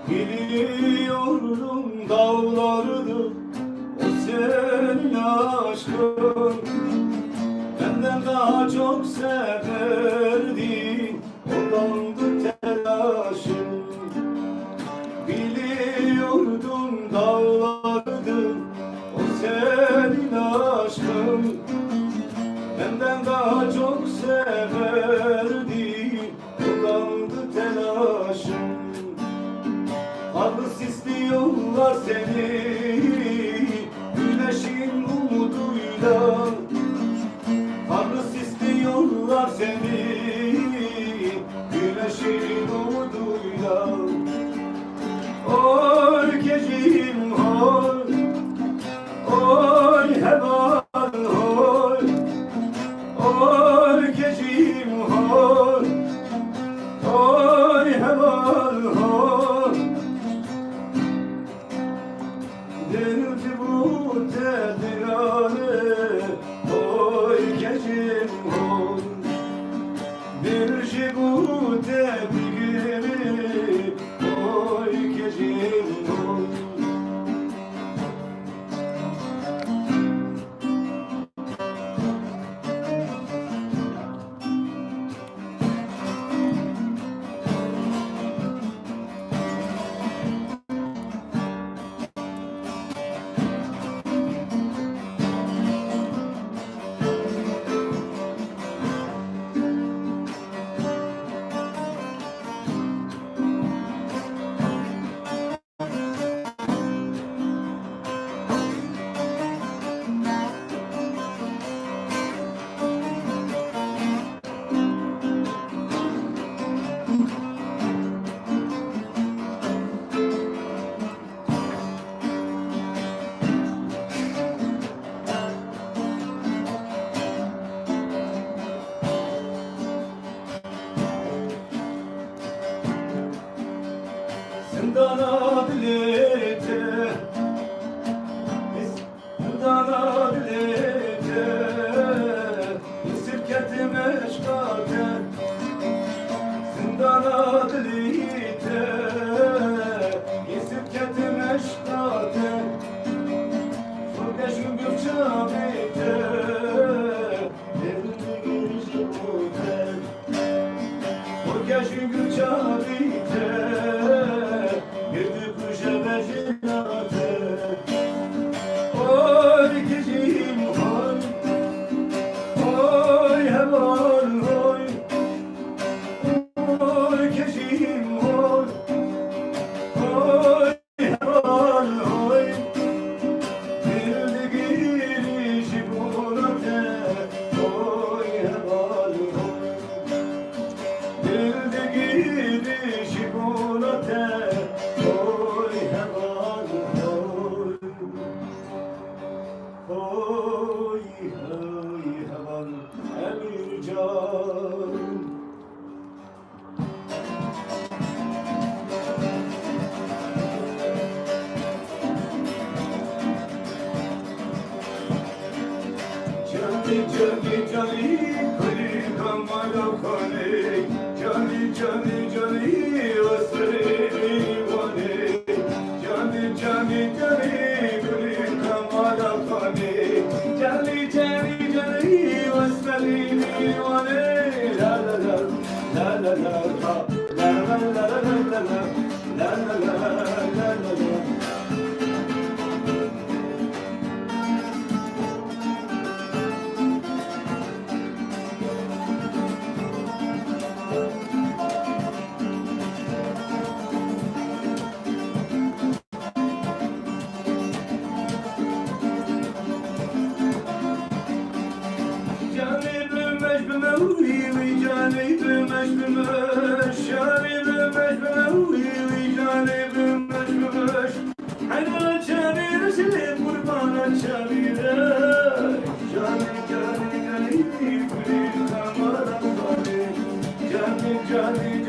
Biliyorum dağlardı o senin aşkın. Benden daha çok severdi odandı telaşın. Biliyordum dağlardı o senin aşkın. Benden daha çok severdi odandı telaşın. Harlı istiyorlar seni güneşin umuduyla. Harlı istiyorlar seni güneşin umuduyla. Oy gecim oy, oy heval oy, oy gecim oy, oy heval oy. Delci bu tedirane, oy gecim oy. Delci bu tedirane, oy gecim oy. Zindana dilete, zindana dilete, sirketi meşkate. Zindana dilete, sirketi meşkate. Sorgeşim gökçabite, devrimli girişi kute. Sorgeşim gökçabite, oy gecim oy, oy heval oy, oy gecim oy, oy heval oy. Dilde girişi bulate, oy heval oy. Dilde girişi bulate, oy heval oy. Oy heval emircan. Cani cani cani kuli kamala kali. Cani cani cani vasri vani. Cani cani cani kuli kamala kali. Cani cani cani vasri vani. La la la la la la la la la la la la la la la. Johnny,